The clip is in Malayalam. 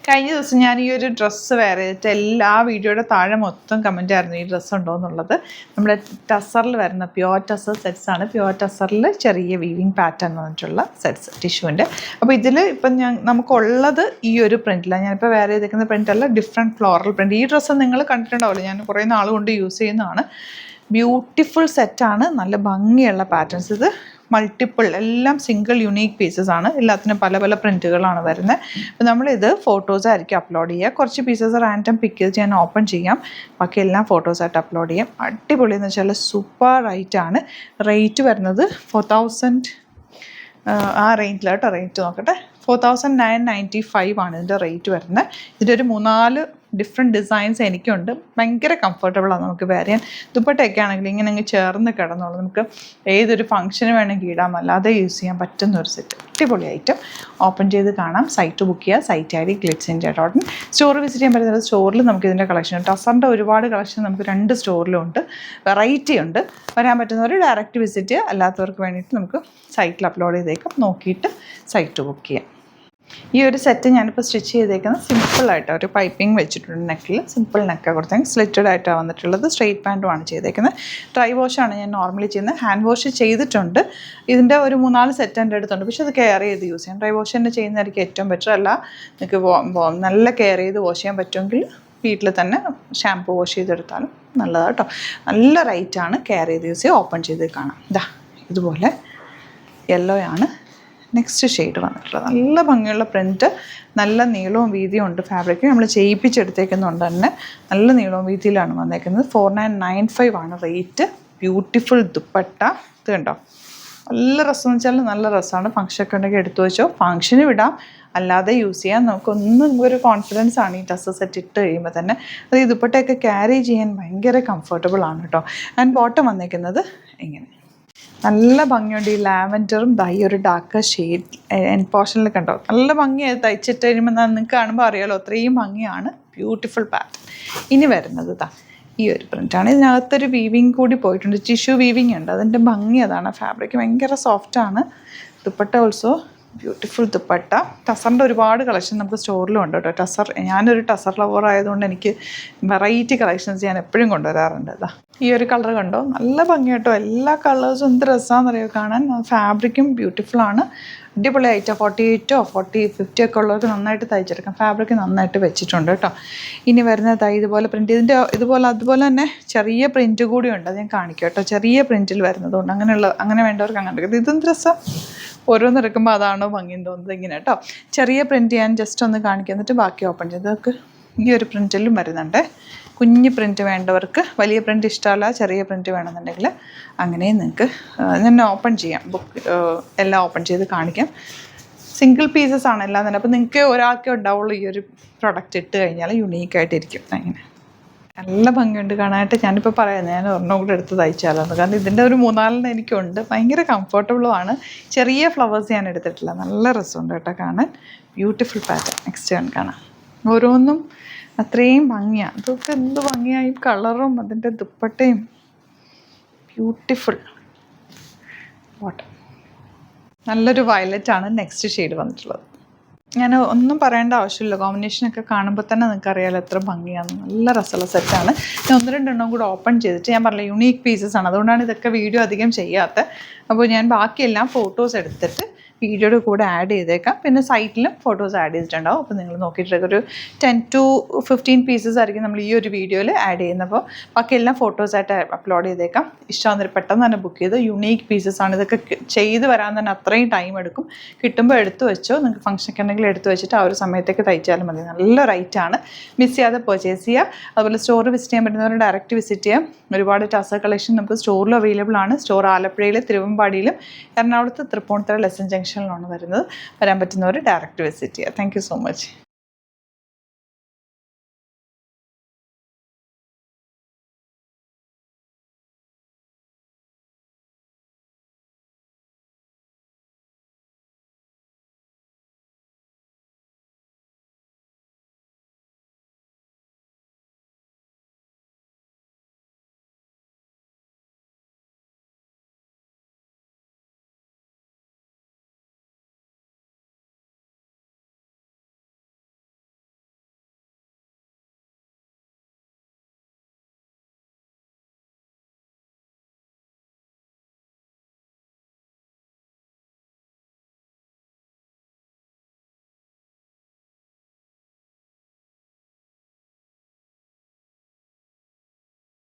കഴിഞ്ഞ ദിവസം ഞാൻ ഈ ഒരു ഡ്രസ്സ് വെയർ ചെയ്തിട്ട് എല്ലാ വീഡിയോയുടെ താഴെ മൊത്തം കമൻ്റ് ആയിരുന്നു ഈ ഡ്രസ്സ് ഉണ്ടോ എന്നുള്ളത്. നമ്മുടെ ടസറിൽ വരുന്ന പ്യുവർ ടസർ സെറ്റ്സാണ്. പ്യുവർ ടസറിൽ ചെറിയ വീവിങ് പാറ്റേൺ വന്നിട്ടുള്ള സെറ്റ്സ് ടിഷ്യൂവിൻ്റെ. അപ്പോൾ ഇതിൽ ഇപ്പം നമുക്കുള്ളത് ഈ ഒരു പ്രിൻറ്റിലാണ്. ഞാനിപ്പോൾ വെയർ ചെയ്തിരിക്കുന്ന പ്രിൻ്റല്ല, ഡിഫറെൻറ്റ് ഫ്ലോറൽ പ്രിൻറ്റ്. ഈ ഡ്രസ്സ് നിങ്ങൾ കണ്ടിട്ടുണ്ടാവില്ല, ഞാൻ കുറേ നാൾ കൊണ്ട് യൂസ് ചെയ്യുന്നതാണ്. ബ്യൂട്ടിഫുൾ സെറ്റാണ്, നല്ല ഭംഗിയുള്ള പാറ്റേൺസ്. ഇത് മൾട്ടിപ്പിൾ എല്ലാം സിംഗിൾ യുണീക്ക് പീസസ് ആണ്. എല്ലാത്തിനും പല പല പ്രിൻറ്റുകളാണ് വരുന്നത്. അപ്പോൾ നമ്മളിത് ഫോട്ടോസായിരിക്കും അപ്ലോഡ് ചെയ്യുക. കുറച്ച് പീസസ് റാൻഡം പിക്ക് ചെയ്ത് ഞാൻ ഓപ്പൺ ചെയ്യാം, ബാക്കി എല്ലാം ഫോട്ടോസായിട്ട് അപ്ലോഡ് ചെയ്യാം. അടിപൊളി എന്ന് വെച്ചാൽ സൂപ്പർ റേറ്റാണ്. റേറ്റ് വരുന്നത് 4000 ആ റേഞ്ചിലാണ് കേട്ടോ. റേറ്റ് നോക്കട്ടെ, 4995 ആണ് ഇതിൻ്റെ റേറ്റ് വരുന്നത്. ഇതിൻ്റെ ഒരു 3-4 ഡിഫറെൻറ്റ് ഡിസൈൻസ് എനിക്കുണ്ട്. ഭയങ്കര കംഫർട്ടബിളാണ് നമുക്ക് വെയർ ചെയ്യാൻ. ദുപ്പട്ടയൊക്കെ ആണെങ്കിൽ ഇങ്ങനെ അങ്ങ് ചേർന്ന് കിടന്നോളൂ. നമുക്ക് ഏതൊരു ഫംഗ്ഷന് വേണമെങ്കിൽ ഇടാം, അല്ലാതെ യൂസ് ചെയ്യാൻ പറ്റുന്ന ഒരു സെറ്റ്. അടിപൊളി ഐറ്റം. ഓപ്പൺ ചെയ്ത് കാണാം. സൈറ്റ് ബുക്ക് ചെയ്യുക. Site I D glitzindia.in. Store visit ചെയ്യാൻ പറ്റുന്നത് സ്റ്റോറിൽ നമുക്ക് ഇതിൻ്റെ കളക്ഷൻ, ടസറിൻ്റെ ഒരുപാട് കളക്ഷൻ നമുക്ക് 2 സ്റ്റോറിലും ഉണ്ട്. വെറൈറ്റി ഉണ്ട്. വരാൻ പറ്റുന്നവർ ഡയറക്റ്റ് വിസിറ്റ് ചെയ്യുക. അല്ലാത്തവർക്ക് വേണ്ടിയിട്ട് നമുക്ക് സൈറ്റിൽ അപ്ലോഡ് ചെയ്തേക്കാം, നോക്കിയിട്ട് സൈറ്റ് ബുക്ക് ചെയ്യാം. ഈ ഒരു സെറ്റ് ഞാനിപ്പോൾ സ്റ്റിച്ച് ചെയ്തേക്കുന്നത് സിമ്പിളായിട്ട് ഒരു പൈപ്പിംഗ് വെച്ചിട്ടുണ്ട്. നെക്കിൽ സിമ്പിൾ നെക്കാണ് കൊടുത്തേക്കുന്നത്. സ്ലിറ്റഡ് ആയിട്ടാണ് വന്നിട്ടുള്ളത്. സ്ട്രെയിറ്റ് പാൻറ്റുമാണ് ചെയ്തേക്കുന്നത്. ഡ്രൈ വാഷാണ് ഞാൻ നോർമലി ചെയ്യുന്നത്. ഹാൻഡ് വാഷ് ചെയ്തിട്ടുണ്ട്. ഇതിൻ്റെ ഒരു 3-4 സെറ്റ് എൻ്റെ അടുത്തുണ്ട്. പക്ഷേ അത് കെയർ ചെയ്ത് യൂസ് ചെയ്യാം. ഡ്രൈ വാഷ് തന്നെ ചെയ്യുന്നതായിരിക്കും ഏറ്റവും ബെറ്റർ. അല്ല നിങ്ങൾക്ക് നല്ല കെയർ ചെയ്ത് വാഷ് ചെയ്യാൻ പറ്റുമെങ്കിൽ വീട്ടിൽ തന്നെ ഷാംപൂ വാഷ് ചെയ്തെടുത്താലും നല്ലതാണ് കേട്ടോ. നല്ല റൈറ്റാണ്. കെയർ ചെയ്ത് യൂസ് ചെയ്യുക. ഓപ്പൺ ചെയ്ത് കാണാം. ഇതാ ഇതുപോലെ യെല്ലോ ആണ് നെക്സ്റ്റ് ഷെയ്ഡ് വന്നിട്ടുള്ളത്. നല്ല ഭംഗിയുള്ള പ്രിൻറ്റ്, നല്ല നീളവും വീതിയും ഉണ്ട്. ഫാബ്രിക് നമ്മൾ ചെയ്യിപ്പിച്ചെടുത്തേക്കുന്നതുകൊണ്ട് തന്നെ നല്ല നീളവും വീതിയിലാണ് വന്നേക്കുന്നത്. 4995 ആണ് റേറ്റ്. ബ്യൂട്ടിഫുൾ ദുപ്പട്ട. ഇത് കണ്ടോ, നല്ല രസമെന്ന് വെച്ചാൽ നല്ല രസമാണ്. ഫംഗ്ഷനൊക്കെ ഉണ്ടെങ്കിൽ എടുത്തു വെച്ചോ, ഫംഗ്ഷന് വിടാം, അല്ലാതെ യൂസ് ചെയ്യാൻ നമുക്കൊരു കോൺഫിഡൻസ് ആണ് ഈ ഡ്രസ്സ് സെറ്റ് ഇട്ട് കഴിയുമ്പോൾ തന്നെ. അത് ഈ ദുപ്പട്ടയൊക്കെ ക്യാരി ചെയ്യാൻ ഭയങ്കര കംഫർട്ടബിൾ ആണ് കേട്ടോ. ആൻഡ് ബോട്ടം വന്നേക്കുന്നത് ഇങ്ങനെ നല്ല ഭംഗിയുണ്ട്. ഈ ലാവൻഡറും ഈ ഒരു ഡാർക്ക് ഷെയ്ഡ് എൻ പോർഷനിൽ കണ്ടോ, നല്ല ഭംഗിയായി തയ്ച്ചിട്ട് കഴിയുമ്പോൾ നിങ്ങൾക്ക് കാണുമ്പോൾ അറിയാലോ, അത്രയും ഭംഗിയാണ്. Beautiful pattern. ഇനി വരുന്നത് ഈ ഒരു പ്രിൻ്റാണ്. ഇതിനകത്തൊരു വീവിങ് കൂടി പോയിട്ടുണ്ട്, ടിഷ്യൂ വീവിങ് ഉണ്ട്. അതിൻ്റെ ഭംഗി അതാണ്. ഫാബ്രിക് ഭയങ്കര സോഫ്റ്റാണ്. Dupatta also beautiful dupatta. ടസറിൻ്റെ ഒരുപാട് കളക്ഷൻ നമുക്ക് സ്റ്റോറിലും ഉണ്ട് കേട്ടോ. ടസർ, ഞാനൊരു ടസർ ലവർ ആയതുകൊണ്ട് എനിക്ക് വെറൈറ്റി കളക്ഷൻസ് ഞാൻ എപ്പോഴും കൊണ്ടുവരാറുണ്ട്. ഈ ഒരു കളർ കണ്ടോ, നല്ല ഭംഗി കേട്ടോ. എല്ലാ കളേഴ്സും എന്ത് രസമാണെന്നറിയോ കാണാൻ. ഫാബ്രിക്കും ബ്യൂട്ടിഫുള്ളാണ്. അടിപൊളി ഐറ്റം. 48 40 50 ഒക്കെ ഉള്ളവർക്ക് നന്നായിട്ട് തയ്ച്ചെടുക്കാം. ഫാബ്രിക് നന്നായിട്ട് വെച്ചിട്ടുണ്ട് കേട്ടോ. ഇനി വരുന്നത് ഇതുപോലെ പ്രിൻറ്റ്. ഇതിൻ്റെ അതുപോലെ തന്നെ ചെറിയ പ്രിൻറ്റ് കൂടി ഉണ്ട്. അത് ഞാൻ കാണിക്കാം കേട്ടോ. ചെറിയ പ്രിൻറ്റിൽ വരുന്നതുകൊണ്ട് അങ്ങനെ വേണ്ടവർക്ക് അങ്ങനെ എടുക്കുന്നത്. ഇതെന്ത് രസം, ഓരോന്ന് എടുക്കുമ്പോൾ അതാണോ ഭംഗിയെന്ന് തോന്നുന്നത്. ഇങ്ങനെ കേട്ടോ ചെറിയ പ്രിൻറ്റ് ഞാൻ ജസ്റ്റ് ഒന്ന് കാണിക്കാം, എന്നിട്ട് ബാക്കി ഓപ്പൺ ചെയ്ത് നമുക്ക്. ഈ ഒരു പ്രിൻറ്റിലും വരുന്നുണ്ട്. കുഞ്ഞ് പ്രിൻറ്റ് വേണ്ടവർക്ക്, വലിയ പ്രിൻറ്റ് ഇഷ്ടമല്ല, ചെറിയ പ്രിൻറ്റ് വേണമെന്നുണ്ടെങ്കിൽ അങ്ങനെയും നിങ്ങൾക്ക് ഞാൻ ഓപ്പൺ ചെയ്യാം. എല്ലാം ഓപ്പൺ ചെയ്ത് കാണിക്കാം. സിംഗിൾ പീസസ് ആണ് എല്ലാം തന്നെ. അപ്പോൾ നിങ്ങൾക്ക് ഒരാൾക്കേ ഉണ്ടാവുള്ളൂ ഈ ഒരു പ്രൊഡക്റ്റ് ഇട്ട് കഴിഞ്ഞാൽ യുണീക്കായിട്ടിരിക്കും. അങ്ങനെ നല്ല ഭംഗിയുണ്ട് കാണാനായിട്ട്. ഞാനിപ്പോൾ പറയാം, ഞാൻ ഒരെണ്ണം കൂടെ എടുത്ത് തയ്ച്ചാലോന്ന്. കാരണം ഇതിൻ്റെ ഒരു 3-4 എനിക്കുണ്ട്. ഭയങ്കര കംഫർട്ടബിളുമാണ്. ചെറിയ ഫ്ലവേഴ്സ് ഞാൻ എടുത്തിട്ടില്ല. നല്ല രസമുണ്ട് കേട്ടോ കാണാൻ. Beautiful pattern. നെക്സ്റ്റ് കാണാം. ഓരോന്നും അത്രയും ഭംഗിയാണ്. ഇതൊക്കെ എന്ത് ഭംഗിയായി, കളറും അതിൻ്റെ ദുപ്പട്ടയും. Beautiful bottom. നല്ലൊരു വയലറ്റാണ് നെക്സ്റ്റ് ഷെയ്ഡ് വന്നിട്ടുള്ളത്. ഞാൻ ഒന്നും പറയേണ്ട ആവശ്യമില്ല. കോമ്പിനേഷനൊക്കെ കാണുമ്പോൾ തന്നെ നിങ്ങൾക്ക് അറിയാമല്ലോ എത്ര ഭംഗിയാണ്. നല്ല രസമുള്ള സെറ്റാണ്. ഞാൻ 1-2 കൂടെ ഓപ്പൺ ചെയ്തിട്ട്, ഞാൻ പറഞ്ഞില്ല യൂണീക്ക് പീസസ് ആണ്, അതുകൊണ്ടാണ് ഇതൊക്കെ വീഡിയോ അധികം ചെയ്യാത്തത്. അപ്പോൾ ഞാൻ ബാക്കിയെല്ലാം ഫോട്ടോസ് എടുത്തിട്ട് വീഡിയോയുടെ കൂടെ ആഡ് ചെയ്തേക്കാം. പിന്നെ സൈറ്റിലും ഫോട്ടോസ് ആഡ് ചെയ്തിട്ടുണ്ടാവും. അപ്പോൾ നിങ്ങൾ നോക്കിയിട്ട് ഒരു 10 to 15 പീസസ് ആയിരിക്കും നമ്മൾ ഈ ഒരു വീഡിയോയിൽ ആഡ് ചെയ്യുന്നത്. അപ്പോൾ ബാക്കിയെല്ലാം ഫോട്ടോസായിട്ട് അപ്ലോഡ് ചെയ്തേക്കാം. ഇഷ്ടമാകുന്നൊരു പെട്ടെന്ന് തന്നെ ബുക്ക് ചെയ്ത്. യുണീക്ക് പീസസ് ആണ്. ഇതൊക്കെ ചെയ്ത് വരാൻ തന്നെ അത്രയും ടൈം എടുക്കും. കിട്ടുമ്പോൾ എടുത്തു വെച്ചോ. നിങ്ങൾക്ക് ഫംഗ്ഷനൊക്കെ ഉണ്ടെങ്കിൽ എടുത്തു വെച്ചിട്ട് ആ ഒരു സമയത്തേക്ക് തയ്ച്ചാലും മതി. നല്ല റേറ്റാണ്. മിസ് ചെയ്യാതെ പർച്ചേസ് ചെയ്യുക. അതുപോലെ സ്റ്റോർ വിസിറ്റ് ചെയ്യാൻ പറ്റുന്നവർ ഡയറക്റ്റ് വിസിറ്റ് ചെയ്യാം. ഒരുപാട് ടസർ കളക്ഷൻ നമുക്ക് സ്റ്റോറിലും അവൈലബിൾ ആണ്. സ്റ്റോർ ആലപ്പുഴയിൽ, തിരുവമ്പാടിയിലും, എറണാകുളത്ത് തൃപ്പൂണിത്തുറ ലെസൺ ജംഗ്ഷനിലാണ് വരുന്നത്. വരാൻ പറ്റുന്നവർ ഡയറക്റ്റ് വിസിറ്റ് ചെയ്യുക. Thank you so much.